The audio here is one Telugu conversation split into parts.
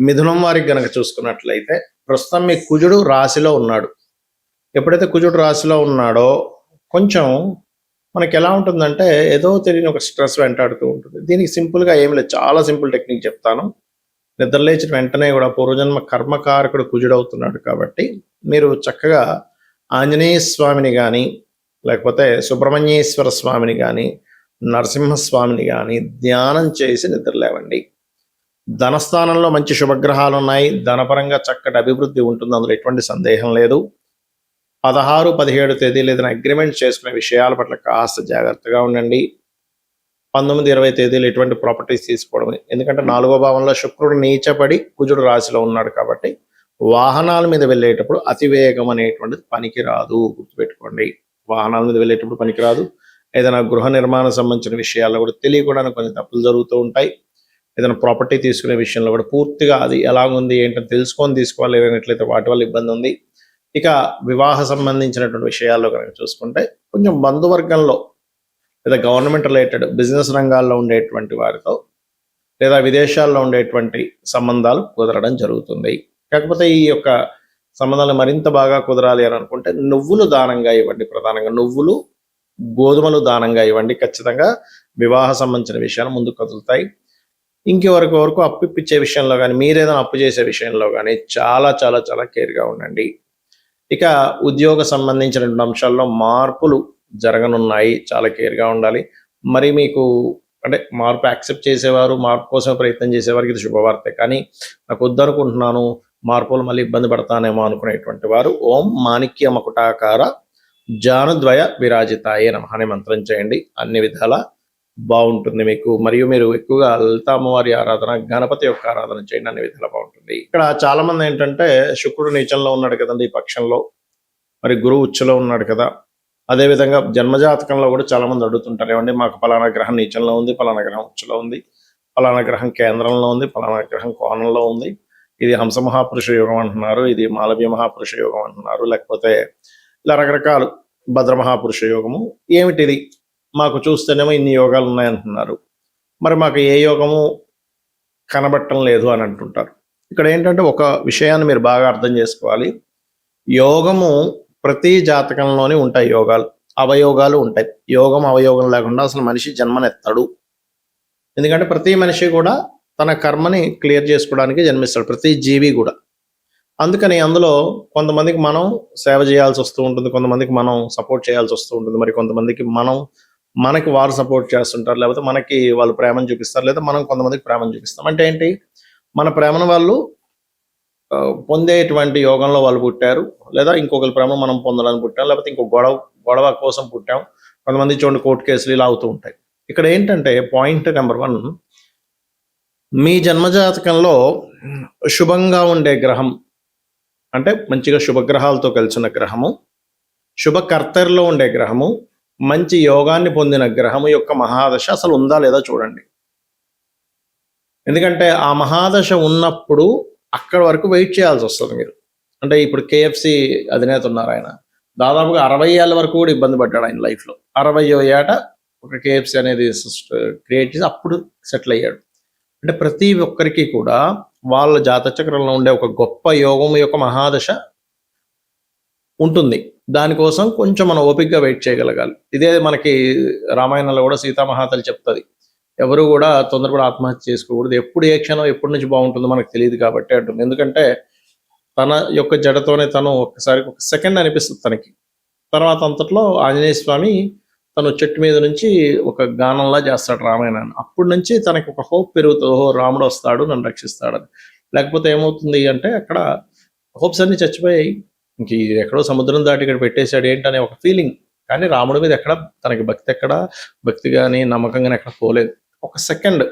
మిథునం వారికి గనక చూసుకున్నట్లయితే ప్రస్తుతం మీ కుజుడు రాశిలో ఉన్నాడు. ఎప్పుడైతే కుజుడు రాశిలో ఉన్నాడో కొంచెం మనకి ఎలా ఉంటుందంటే ఏదో తెలియని ఒక స్ట్రెస్ వెంటాడుతూ ఉంటుంది. దీనికి సింపుల్గా ఏం లేదు, చాలా సింపుల్ టెక్నిక్ చెప్తాను. నిద్రలేచిన వెంటనే కూడా పూర్వజన్మ కర్మకారకుడు కుజుడు అవుతున్నాడు కాబట్టి మీరు చక్కగా ఆంజనేయ స్వామిని కానీ లేకపోతే సుబ్రహ్మణ్యేశ్వర స్వామిని కానీ నరసింహస్వామిని కానీ ధ్యానం చేసి నిద్రలేవండి. ధనస్థానంలో మంచి శుభగ్రహాలు ఉన్నాయి, ధనపరంగా చక్కటి అభివృద్ధి ఉంటుంది, అందులో ఎటువంటి సందేహం లేదు. 16, 17 తేదీలు ఏదైనా అగ్రిమెంట్ చేసుకునే విషయాల పట్ల కాస్త జాగ్రత్తగా ఉండండి. 19, 20 తేదీలు ఎటువంటి ప్రాపర్టీస్ తీసుకోవడం, ఎందుకంటే 4వ భావంలో శుక్రుడు నీచపడి కుజుడు రాశిలో ఉన్నాడు కాబట్టి వాహనాల మీద వెళ్ళేటప్పుడు అతివేగం అనేటువంటిది పనికిరాదు, గుర్తుపెట్టుకోండి. వాహనాల మీద వెళ్ళేటప్పుడు పనికిరాదు. ఏదైనా గృహ నిర్మాణం సంబంధించిన విషయాల్లో కూడా తెలియకుండా కొన్ని తప్పులు జరుగుతూ ఉంటాయి. ఏదైనా ప్రాపర్టీ తీసుకునే విషయంలో కూడా పూర్తిగా అది ఎలాగుంది ఏంటని తెలుసుకొని తీసుకోవాలి, లేనట్లయితే వాటి వల్ల ఇబ్బంది ఉంది. ఇక వివాహ సంబంధించినటువంటి విషయాల్లో కనుక చూసుకుంటే కొంచెం బంధువర్గంలో లేదా గవర్నమెంట్ రిలేటెడ్ బిజినెస్ రంగాల్లో ఉండేటువంటి వారితో లేదా విదేశాల్లో ఉండేటువంటి సంబంధాలు కుదరడం జరుగుతుంది. కాకపోతే ఈ యొక్క సంబంధాలు మరింత బాగా కుదరాలి అని అనుకుంటే నువ్వులు దానంగా ఇవ్వండి. ప్రధానంగా నువ్వులు, గోధుమలు దానంగా ఇవ్వండి. ఖచ్చితంగా వివాహ సంబంధించిన విషయాలు ముందుకు కదులుతాయి. వరకు అప్పు ఇప్పించే విషయంలో కానీ మీరేదైనా అప్పు చేసే విషయంలో కానీ చాలా చాలా చాలా కేర్గా ఉండండి. ఇక ఉద్యోగ సంబంధించినటువంటి అంశాల్లో మార్పులు జరగనున్నాయి, చాలా కేర్గా ఉండాలి. మరి మీకు అంటే మార్పు యాక్సెప్ట్ చేసేవారు, మార్పు కోసం ప్రయత్నం చేసేవారికి ఇది శుభవార్తే. కానీ నాకు వద్దనుకుంటున్నాను, మార్పులు మళ్ళీ ఇబ్బంది పడతానేమో అనుకునేటువంటి వారు ఓం మాణిక్య మకుటాకార జానుద్వయ విరాజితాయే నమః అనే మంత్రం చేయండి. అన్ని విధాలా బాగుంటుంది మీకు. మరియు మీరు ఎక్కువగా లలిత అమ్మవారి ఆరాధన, గణపతి యొక్క ఆరాధన చేయండి, అన్ని విధాలా బాగుంటుంది. ఇక్కడ చాలా మంది ఏంటంటే శుక్రుడు నీచంలో ఉన్నాడు కదండి ఈ పక్షంలో, మరి గురువు ఉచ్చులో ఉన్నాడు కదా. అదేవిధంగా జన్మజాతకంలో కూడా చాలా మంది అడుగుతుంటారు, ఏమండి మాకు పలానా గ్రహం నీచంలో ఉంది, పలానా గ్రహం ఉచ్చులో ఉంది, పలానా గ్రహం కేంద్రంలో ఉంది, పలానా గ్రహం కోణంలో ఉంది, ఇది హంస మహాపురుష యోగం అంటున్నారు, ఇది మాలవ్య మహాపురుష యోగం అంటున్నారు, లేకపోతే ఇలా రకరకాలు భద్ర మహాపురుష యోగము, ఏమిటిది మాకు చూస్తేనేమో ఇన్ని యోగాలు ఉన్నాయంటున్నారు, మరి మాకు ఏ యోగము కనబట్టం లేదు అని అంటుంటారు. ఇక్కడ ఏంటంటే ఒక విషయాన్ని మీరు బాగా అర్థం చేసుకోవాలి. యోగము ప్రతి జాతకంలోనే ఉంటాయి, యోగాలు అవయోగాలు ఉంటాయి. యోగం అవయోగం లేకుండా అసలు మనిషి జన్మనెత్తాడు. ఎందుకంటే ప్రతి మనిషి కూడా తన కర్మని క్లియర్ చేసుకోవడానికి జన్మిస్తాడు, ప్రతి జీవి కూడా. అందుకని అందులో కొంతమందికి మనం సేవ చేయాల్సి వస్తూ ఉంటుంది, కొంతమందికి మనం సపోర్ట్ చేయాల్సి వస్తూ ఉంటుంది, మరి కొంతమందికి మనకి వారు సపోర్ట్ చేస్తుంటారు, లేకపోతే మనకి వాళ్ళు ప్రేమను చూపిస్తారు, లేదా మనం కొంతమందికి ప్రేమను చూపిస్తాం. అంటే ఏంటి, మన ప్రేమను వాళ్ళు పొందేటువంటి యోగంలో వాళ్ళు పుట్టారు, లేదా ఇంకొకరి ప్రేమ మనం పొందడానికి పుట్టాం, లేకపోతే ఇంకో గొడవ కోసం పుట్టాం. కొంతమంది చూడండి కోర్టు కేసులు ఇలా అవుతూ ఉంటాయి. ఇక్కడ ఏంటంటే పాయింట్ నెంబర్ 1, మీ జన్మజాతకంలో శుభంగా ఉండే గ్రహం అంటే మంచిగా శుభగ్రహాలతో కలిసిన గ్రహము, శుభకర్తరిలో ఉండే గ్రహము, మంచి యోగాన్ని పొందిన గ్రహము యొక్క మహాదశ అసలు ఉందా లేదా చూడండి. ఎందుకంటే ఆ మహాదశ ఉన్నప్పుడు అక్కడి వరకు వెయిట్ చేయాల్సి వస్తుంది మీరు. అంటే ఇప్పుడు KFC అధినేత ఉన్నారు, ఆయన దాదాపుగా 60 ఏళ్ళ వరకు కూడా ఇబ్బంది పడ్డాడు ఆయన లైఫ్లో. 60వ ఏట ఒక KFC అనేది క్రియేట్ చేసి అప్పుడు సెటిల్ అయ్యాడు. అంటే ప్రతి ఒక్కరికి కూడా వాళ్ళ జాతచక్రంలో ఉండే ఒక గొప్ప యోగం యొక్క మహాదశ ఉంటుంది. దానికోసం కొంచెం మనం ఓపికగా వెయిట్ చేయగలగాలి. ఇదే మనకి రామాయణంలో కూడా సీతామహాతల్లి చెప్తుంది, ఎవరు కూడా తొందరపడి ఆత్మహత్య చేసుకోకూడదు, ఎప్పుడు ఏ క్షణం ఎప్పటి నుంచి బాగుంటుందో మనకు తెలియదు కాబట్టి అంటుంది. ఎందుకంటే తన యొక్క జడతోనే తను ఒక సెకండ్ అనిపిస్తుంది తనకి. తర్వాత అంతట్లో ఆంజనేయ స్వామి తను చెట్టు మీద నుంచి ఒక గానంలా చేస్తాడు రామాయణాన్ని. అప్పటి నుంచి తనకి ఒక హోప్ పెరుగుతుంది, ఓహో రాముడు వస్తాడు నన్ను రక్షిస్తాడని. లేకపోతే ఏమవుతుంది అంటే అక్కడ హోప్స్ అన్ని చచ్చిపోయాయి, ఇంక ఎక్కడో సముద్రం దాటి ఇక్కడ పెట్టేశాడు ఏంటనే ఒక ఫీలింగ్. కానీ రాముడి మీద తనకి భక్తి కానీ నమ్మకం కానీ ఎక్కడ పోలేదు. ఒక సెకండ్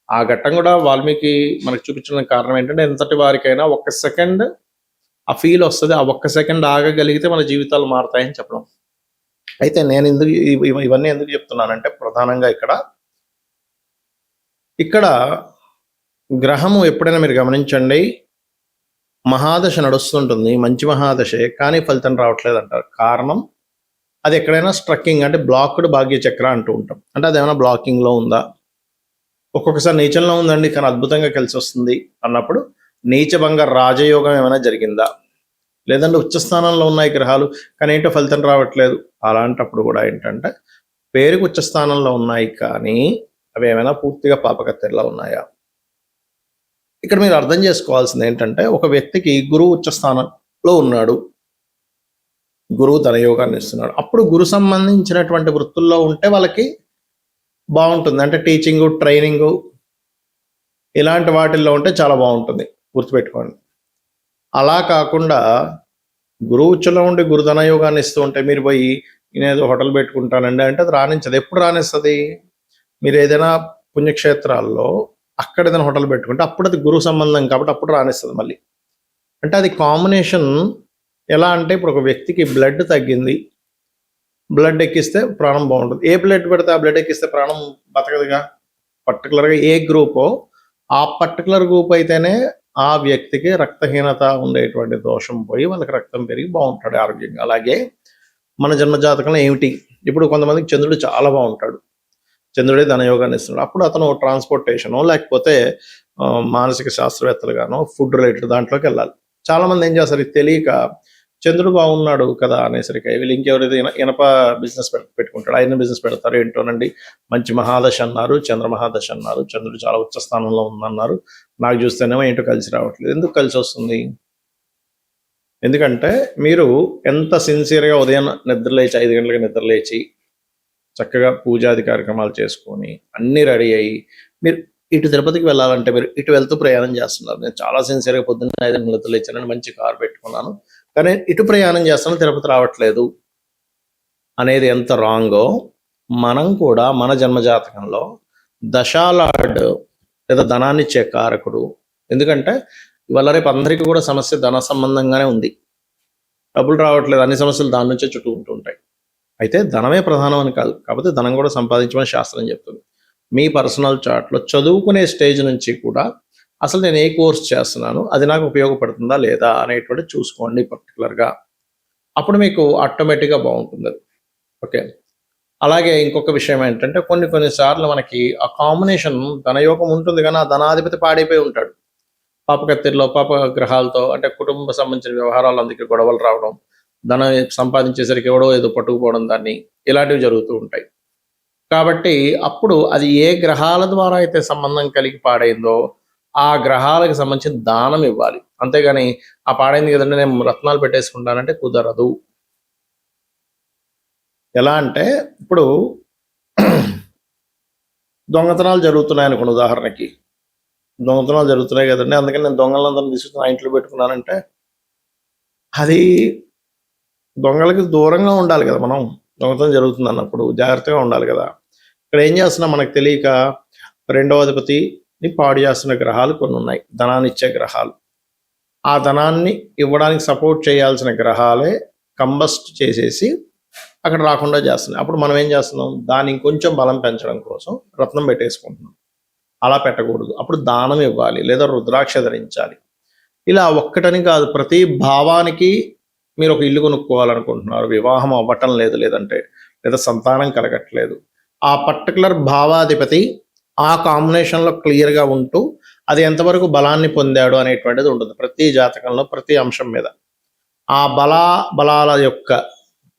ఆ ఘట్టం కూడా వాల్మీకి మనకు చూపించడానికి కారణం ఏంటంటే ఎంతటి వారికైనా ఒక సెకండ్ ఆ ఫీల్ వస్తుంది, ఆ ఒక్క సెకండ్ ఆగగలిగితే మన జీవితాలు మారుతాయని చెప్పడం. అయితే నేను ఇవన్నీ ఎందుకు చెప్తున్నానంటే ప్రధానంగా ఇక్కడ గ్రహము ఎప్పుడైనా మీరు గమనించండి, మహాదశ నడుస్తుంటుంది, మంచి మహాదశే, కానీ ఫలితం రావట్లేదు అంటారు. కారణం అది ఎక్కడైనా స్ట్రక్కింగ్ అంటే బ్లాక్డ్ భాగ్యచక్ర అంటూ ఉంటాం. అంటే అదేమైనా బ్లాకింగ్లో ఉందా, ఒక్కొక్కసారి నీచంలో ఉందండి కానీ అద్భుతంగా కలిసి వస్తుంది అన్నప్పుడు నీచభంగ రాజయోగం ఏమైనా జరిగిందా, లేదంటే ఉచ్చస్థానంలో ఉన్నాయి గ్రహాలు కానీ ఏంటో ఫలితం రావట్లేదు, అలాంటప్పుడు కూడా ఏంటంటే పేరుకు ఉచ్చస్థానంలో ఉన్నాయి కానీ అవి ఏమైనా పూర్తిగా పాపకత్తెరలో ఉన్నాయా. ఇక్కడ మీరు అర్థం చేసుకోవాల్సింది ఏంటంటే ఒక వ్యక్తికి గురువు ఉచ్చస్థానంలో ఉన్నాడు, గురువు తన యోగాన్ని ఇస్తున్నాడు, అప్పుడు గురు సంబంధించినటువంటి వృత్తుల్లో ఉంటే వాళ్ళకి బాగుంటుంది. అంటే టీచింగు, ట్రైనింగు ఇలాంటి వాటిల్లో ఉంటే చాలా బాగుంటుంది, గుర్తుపెట్టుకోండి. అలా కాకుండా గురువు ఉచ్చలో ఉండి గురుధన యోగాన్ని ఇస్తూ ఉంటే మీరు పోయి నేనేదో హోటల్ పెట్టుకుంటానండి అంటే అది రాణించదు. ఎప్పుడు రాణిస్తుంది? మీరు ఏదైనా పుణ్యక్షేత్రాల్లో అక్కడ ఏదైనా హోటల్ పెట్టుకుంటే అప్పుడు అది గురువు సంబంధం కాబట్టి అప్పుడు రాణిస్తుంది మళ్ళీ. అంటే అది కాంబినేషన్ ఎలా అంటే ఇప్పుడు ఒక వ్యక్తికి బ్లడ్ తగ్గింది, బ్లడ్ ఎక్కిస్తే ప్రాణం బాగుంటుంది. ఏ బ్లడ్ పెడితే ఆ బ్లడ్ ఎక్కిస్తే ప్రాణం బతకదుగా. పర్టికులర్గా ఏ గ్రూపో ఆ పర్టికులర్ గ్రూప్ అయితేనే ఆ వ్యక్తికి రక్తహీనత ఉండేటువంటి దోషం పోయి వాళ్ళకి రక్తం పెరిగి బాగుంటాడు ఆరోగ్యంగా. అలాగే మన జన్మజాతకంలో ఏమిటి, ఇప్పుడు కొంతమందికి చంద్రుడు చాలా బాగుంటాడు, చంద్రుడే ధనయోగాన్ని ఇస్తున్నాడు, అప్పుడు అతను ట్రాన్స్పోర్టేషనో లేకపోతే మానసిక శాస్త్రవేత్తలుగానో ఫుడ్ రిలేటెడ్ దాంట్లోకి వెళ్ళాలి. చాలామంది ఏం చేస్తారు, ఇది తెలియక చంద్రుడు బాగున్నాడు కదా అనేసరికి వీళ్ళు ఇంకెవరైతే ఇనప బిజినెస్ పెట్టుకుంటాడు, ఆయన బిజినెస్ పెడతారు ఏంటోనండి, మంచి మహాదశ అన్నారు, చంద్ర మహాదశ అన్నారు, చంద్రుడు చాలా ఉచ్చ స్థానంలో ఉందన్నారు, నాకు చూస్తేనేమో ఏంటో కలిసి రావట్లేదు. ఎందుకు కలిసి వస్తుంది? ఎందుకంటే మీరు ఎంత సిన్సియర్గా ఉదయం నిద్రలేచి 5 గంటలకు నిద్రలేచి చక్కగా పూజాది కార్యక్రమాలు చేసుకొని అన్నీ రెడీ అయ్యి మీరు ఇటు తిరుపతికి వెళ్ళాలంటే మీరు ఇటు వెళ్తూ ప్రయాణం చేస్తున్నారు. నేను చాలా సిన్సియర్గా పొద్దున్న 5 గంటలకు నిద్రలేచానని మంచి కారు పెట్టుకున్నాను కానీ ఇటు ప్రయాణం చేస్తాను, తిరుపతి రావట్లేదు అనేది ఎంత రాంగో మనం కూడా మన జన్మజాతకంలో దశాలార్డ్ లేదా ధనాన్ని ఇచ్చే కారకుడు. ఎందుకంటే ఇవాళ రేపు అందరికీ కూడా సమస్య ధన సంబంధంగానే ఉంది, డబ్బులు రావట్లేదు, అన్ని సమస్యలు దాని నుంచే చుట్టూ ఉంటుంటాయి. అయితే ధనమే ప్రధానం అని కాదు, కాకపోతే ధనం కూడా సంపాదించమని శాస్త్రం చెప్తుంది. మీ పర్సనల్ చార్ట్లో చదువుకునే స్టేజ్ నుంచి కూడా అసలు నేను ఏ కోర్స్ చేస్తున్నాను, అది నాకు ఉపయోగపడుతుందా లేదా అనేటువంటి చూసుకోండి పర్టికులర్గా, అప్పుడు మీకు ఆటోమేటిక్గా బాగుంటుంది అది. ఓకే, అలాగే ఇంకొక విషయం ఏంటంటే కొన్నిసార్లు మనకి ఆ కాంబినేషన్ ధనయోగం ఉంటుంది కానీ ఆ ధనాధిపతి పాడైపోయి ఉంటాడు, పాపకత్తెరలో పాప గ్రహాలతో, అంటే కుటుంబ సంబంధించిన వ్యవహారాలు అందుకే గొడవలు రావడం, ధనం సంపాదించేసరికి ఎవడో ఏదో పట్టుకుపోవడం దాన్ని, ఇలాంటివి జరుగుతూ ఉంటాయి. కాబట్టి అప్పుడు అది ఏ గ్రహాల ద్వారా అయితే సంబంధం కలిగి పాడైందో ఆ గ్రహాలకు సంబంధించిన దానం ఇవ్వాలి, అంతేగాని ఆ పాడైంది కదండి నేను రత్నాలు పెట్టేసుకుంటానంటే కుదరదు. ఎలా అంటే ఇప్పుడు దొంగతనాలు జరుగుతున్నాయి అనుకోండి, ఉదాహరణకి దొంగతనాలు జరుగుతున్నాయి కదండి అందుకని నేను దొంగలందరినీ తీసుకుని ఆ ఇంట్లో పెట్టుకున్నానంటే అది దొంగలకి దూరంగా ఉండాలి కదా. మనం దొంగతనం జరుగుతుంది అన్నప్పుడు జాగ్రత్తగా ఉండాలి కదా. ఇక్కడ ఏం చేస్తున్నాం మనకు తెలియక రెండవ అధిపతిని పాడు చేస్తున్న గ్రహాలు కొన్ని ఉన్నాయి, ధనాన్ని ఇచ్చే గ్రహాలు. ఆ ధనాన్ని ఇవ్వడానికి సపోర్ట్ చేయాల్సిన గ్రహాలే కంబస్ట్ చేసేసి అక్కడ రాకుండా చేస్తున్నాయి. అప్పుడు మనం ఏం చేస్తున్నాం, దాన్ని ఇంకొంచెం బలం పెంచడం కోసం రత్నం పెట్టేసుకుంటున్నాం. అలా పెట్టకూడదు, అప్పుడు దానం ఇవ్వాలి లేదా రుద్రాక్ష ధరించాలి. ఇలా ఒక్కటని కాదు, ప్రతి భావానికి మీరు ఒక ఇల్లు కొనుక్కోవాలనుకుంటున్నారు, వివాహం అవ్వటం లేదు, లేదా సంతానం కలగట్లేదు, ఆ పర్టికులర్ భావాధిపతి ఆ కాంబినేషన్లో క్లియర్గా ఉంటూ అది ఎంతవరకు బలాన్ని పొందాడు అనేటువంటిది ఉంటుంది ప్రతి జాతకంలో, ప్రతి అంశం మీద. ఆ బలాల యొక్క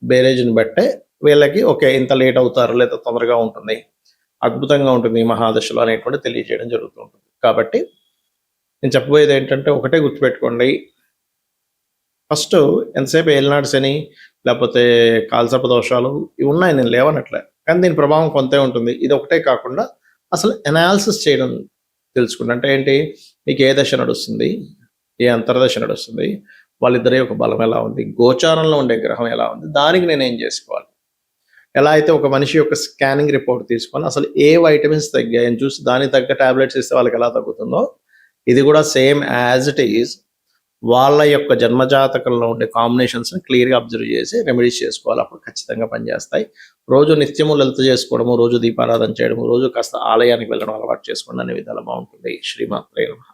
బేరేజ్ని బట్టే వీళ్ళకి ఓకే ఇంత లేట్ అవుతారు లేదా తొందరగా ఉంటుంది, అద్భుతంగా ఉంటుంది ఈ మహాదశలో అనేటువంటి తెలియజేయడం జరుగుతూ ఉంటుంది. కాబట్టి నేను చెప్పబోయేది ఏంటంటే ఒకటే గుర్తుపెట్టుకోండి, ఫస్ట్ ఎంతసేపు ఏలినాడు శని లేకపోతే కాలసర్ప దోషాలు ఇవి ఉన్నాయి, నేను లేవనట్లే, కానీ దీని ప్రభావం కొంతే ఉంటుంది. ఇది ఒకటే కాకుండా అసలు ఎనాలిసిస్ చేయడం తెలుసుకుంటే, అంటే ఏంటి, మీకు ఏ దశ నడుస్తుంది, ఏ అంతర్దశ నడుస్తుంది, వాళ్ళిద్దరి యొక్క బలం ఎలా ఉంది, గోచారంలో ఉండే గ్రహం ఎలా ఉంది, దానికి నేను ఏం చేసుకోవాలి. ఎలా అయితే ఒక మనిషి యొక్క స్కానింగ్ రిపోర్ట్ తీసుకొని అసలు ఏ వైటమిన్స్ తగ్గాయని చూసి దానికి తగ్గ టాబ్లెట్స్ ఇస్తే వాళ్ళకి ఎలా తగ్గుతుందో, ఇది కూడా సేమ్ యాజ్ ఇట్ ఈజ్ వాళ్ళ యొక్క జన్మజాతకంలో ఉండే కాంబినేషన్స్ని క్లియర్గా అబ్జర్వ్ చేసి రెమెడీస్ చేసుకోవాలి, అప్పుడు ఖచ్చితంగా పనిచేస్తాయి. రోజు నిత్యము లలిత చేసుకోవడము, రోజు దీపారాధన చేయడము, రోజు కాస్త ఆలయానికి వెళ్ళడం అలవాటు చేసుకోండి, అనే విధాలు బాగుంటుంది. శ్రీమాత్రే నమః.